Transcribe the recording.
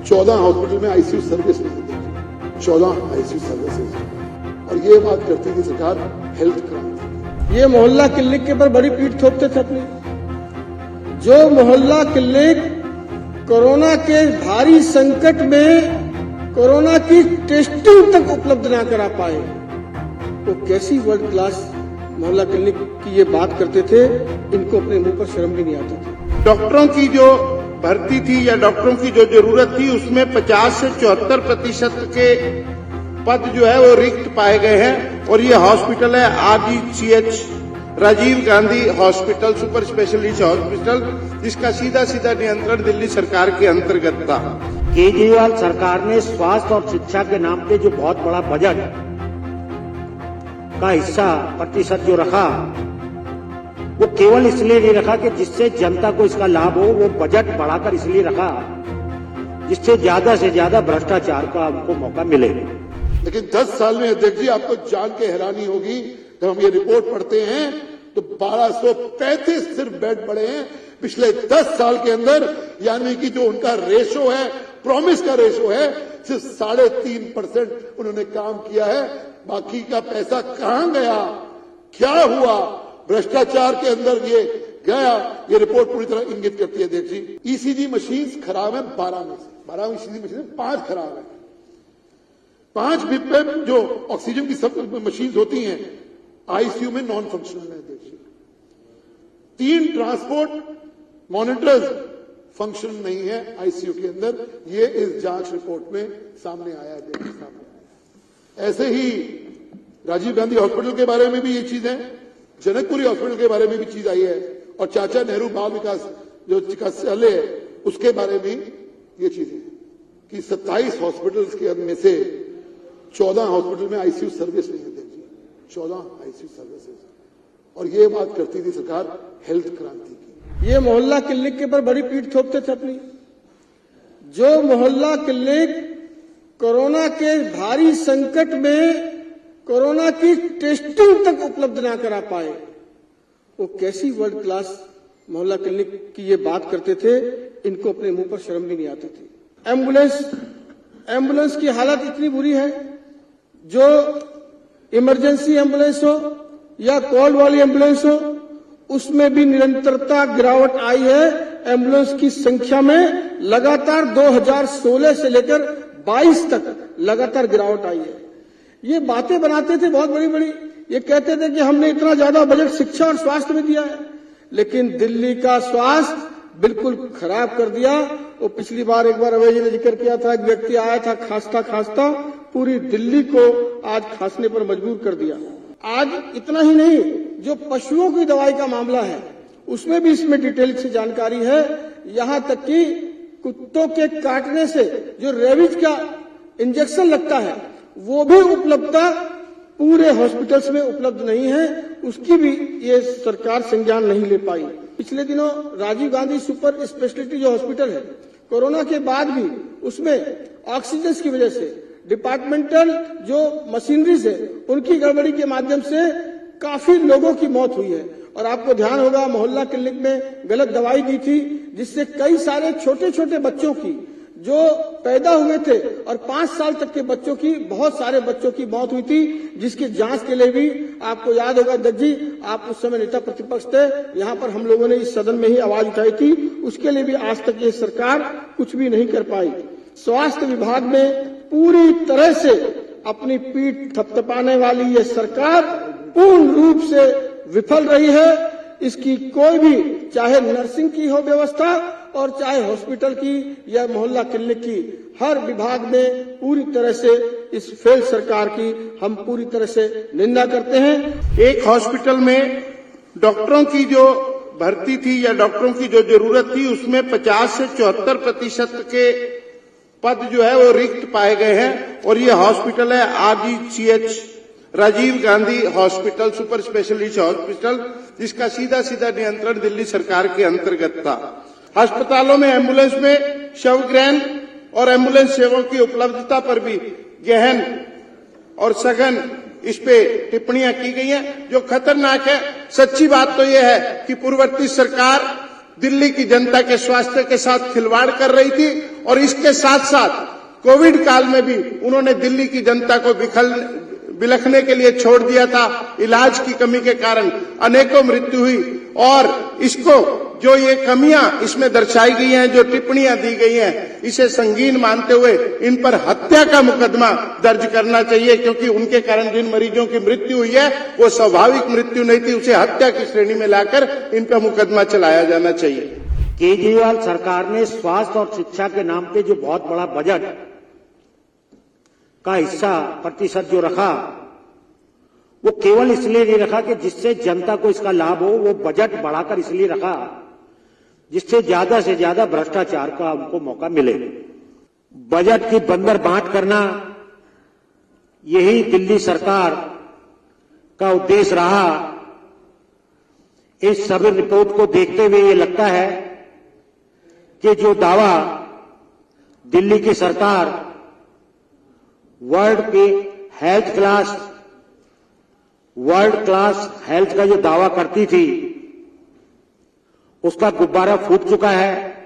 14 hospital में ICU service नहीं थी, 14 आईसीयू सर्विसेज, और ये बात करती थी सरकार हेल्थ क्रांति। ये मोहल्ला क्लिनिक के ऊपर बड़ी पीठ थोपते थे अपनी। जो मोहल्ला क्लिनिक कोरोना के भारी संकट में कोरोना की टेस्टिंग तक उपलब्ध ना करा पाए, वो कैसी वर्ल्ड क्लास मोहल्ला क्लिनिक की ये बात करते थे, इनको अपने मुंह पर शर्म भी नहीं आती थी। डॉक्टरों की जो भर्ती थी या डॉक्टरों की जो जरूरत थी उसमें 50 से 74% के पद जो है वो रिक्त पाए गए हैं, और ये हॉस्पिटल है RGCH Rajiv Gandhi hospital super specialist hospital, जिसका सीधा सीधा नियंत्रण दिल्ली सरकार के अंतर्गत था। केजरीवाल सरकार ने स्वास्थ्य और शिक्षा के नाम पे जो बहुत बड़ा बजट का हिस्सा प्रतिशत जो रखा, वो केवल इसलिए नहीं रखा कि जिससे जनता को इसका लाभ हो, वो बजट बढ़ाकर इसलिए रखा जिससे ज्यादा से ज्यादा भ्रष्टाचार का आपको मौका मिले। लेकिन 10 साल में अध्यक्ष जी आपको जान के हैरानी होगी, जब हम ये रिपोर्ट पढ़ते हैं तो 1235 सिर्फ बेड पड़े हैं पिछले 10 साल के अंदर, यानी कि जो उनका रेशो है, प्रॉमिस का रेशो है, सिर्फ 3.5% उन्होंने काम किया है। बाकी का पैसा कहां गया, क्या हुआ, भ्रष्टाचार के अंदर ये गया, ये रिपोर्ट पूरी तरह इंगित करती है अध्यक्ष जी। ईसीजी मशीन खराब है 12 में से, 12 ईसीजी मशीन 5 खराब है। 5 बिप जो ऑक्सीजन की सब मशीन होती हैं आईसीयू में नॉन फंक्शनल है अध्यक्ष जी। 3 ट्रांसपोर्ट मॉनिटर्स फंक्शन नहीं है आईसीयू के अंदर, ये इस जांच रिपोर्ट में सामने आया है, सामने आया। ऐसे ही राजीव गांधी हॉस्पिटल के बारे में भी ये चीज है, जनकपुरी हॉस्पिटल के बारे में भी चीज आई है, और चाचा नेहरू बाल विकास जो चिकित्सालय है उसके बारे में ये चीज है कि 27 हॉस्पिटल्स के में से 14 हॉस्पिटल में आईसीयू सर्विस नहीं है जी, 14 आईसीयू सर्विसेज, और ये बात करती थी सरकार हेल्थ क्रांति की। ये मोहल्ला क्लिनिक के ऊपर बड़ी पीठ थोपते थे अपनी। जो मोहल्ला क्लिनिक कोरोना के भारी संकट में कोरोना की टेस्टिंग तक उपलब्ध ना करा पाए, वो कैसी वर्ल्ड क्लास मोहल्ला क्लिनिक की ये बात करते थे, इनको अपने मुंह पर शर्म भी नहीं आती थी। एम्बुलेंस की हालत इतनी बुरी है, जो इमरजेंसी एम्बुलेंस हो या कॉल वाली एम्बुलेंस हो, उसमें भी निरंतरता गिरावट आई है। एम्बुलेंस की संख्या में लगातार 2016 से लेकर 22 तक लगातार गिरावट आई है। ये बातें बनाते थे बहुत बड़ी बड़ी, ये कहते थे कि हमने इतना ज्यादा बजट शिक्षा और स्वास्थ्य में दिया है, लेकिन दिल्ली का स्वास्थ्य बिल्कुल खराब कर दिया। वो पिछली बार एक बार अभय जी ने जिक्र किया था, एक व्यक्ति आया था खांसता खांसता, पूरी दिल्ली को आज खांसने पर मजबूर कर दिया। आज इतना ही नहीं, जो पशुओं की दवाई का मामला है उसमें भी इसमें डिटेल से जानकारी है। यहां तक कि कुत्तों के काटने से जो रेबीज का इंजेक्शन लगता है वो भी उपलब्धता पूरे हॉस्पिटल्स में उपलब्ध नहीं है, उसकी भी ये सरकार संज्ञान नहीं ले पाई। पिछले दिनों राजीव गांधी सुपर स्पेशलिटी जो हॉस्पिटल है, कोरोना के बाद भी उसमें ऑक्सीजन की वजह से डिपार्टमेंटल जो मशीनरीज है उनकी गड़बड़ी के माध्यम से काफी लोगों की मौत हुई है। और आपको ध्यान होगा मोहल्ला क्लिनिक में गलत दवाई दी थी, जिससे कई सारे छोटे छोटे बच्चों की जो पैदा हुए थे और 5 साल तक के बच्चों की, बहुत सारे बच्चों की मौत हुई थी, जिसकी जांच के लिए भी आपको याद होगा अध्यक्ष जी, आप उस समय नेता प्रतिपक्ष थे, यहाँ पर हम लोगों ने इस सदन में ही आवाज उठाई थी, उसके लिए भी आज तक ये सरकार कुछ भी नहीं कर पाई। स्वास्थ्य विभाग में पूरी तरह से अपनी पीठ थपथपाने वाली ये सरकार पूर्ण रूप से विफल रही है। इसकी कोई भी, चाहे नर्सिंग की हो व्यवस्था और चाहे हॉस्पिटल की या मोहल्ला क्लिनिक की, हर विभाग में पूरी तरह से इस फेल सरकार की हम पूरी तरह से निंदा करते हैं। एक हॉस्पिटल में डॉक्टरों की जो भर्ती थी या डॉक्टरों की जो जरूरत थी उसमें 50 से 74% के पद जो है वो रिक्त पाए गए हैं, और ये हॉस्पिटल है RGCH Rajiv Gandhi hospital super specialist hospital, जिसका सीधा सीधा नियंत्रण दिल्ली सरकार के अंतर्गत था। अस्पतालों में एम्बुलेंस में शवग्रहण और एम्बुलेंस सेवाओं की उपलब्धता पर भी गहन और सघन इस पे टिप्पणियां की गई हैं, जो खतरनाक है। सच्ची बात तो यह है कि पूर्ववर्ती सरकार दिल्ली की जनता के स्वास्थ्य के साथ खिलवाड़ कर रही थी और इसके साथ साथ कोविड काल में भी उन्होंने दिल्ली की जनता को बिलखने के लिए छोड़ दिया था। इलाज की कमी के कारण अनेकों मृत्यु हुई और इसको जो ये कमियां इसमें दर्शाई गई हैं, जो टिप्पणियां दी गई हैं, इसे संगीन मानते हुए इन पर हत्या का मुकदमा दर्ज करना चाहिए, क्योंकि उनके कारण जिन मरीजों की मृत्यु हुई है वो स्वाभाविक मृत्यु नहीं थी, उसे हत्या की श्रेणी में लाकर इन पर मुकदमा चलाया जाना चाहिए। केजरीवाल सरकार ने स्वास्थ्य और शिक्षा के नाम पे जो बहुत बड़ा बजट का हिस्सा प्रतिशत जो रखा, वो केवल इसलिए नहीं रखा कि जिससे जनता को इसका लाभ हो, वो बजट बढ़ाकर इसलिए रखा जिससे ज्यादा से ज्यादा भ्रष्टाचार का उनको मौका मिले। बजट की बंदर बांट करना, यही दिल्ली सरकार का उद्देश्य रहा। इस सभी रिपोर्ट को देखते हुए ये लगता है कि जो दावा दिल्ली की सरकार वर्ल्ड क्लास हेल्थ का जो दावा करती थी, उसका गुब्बारा फूट चुका है।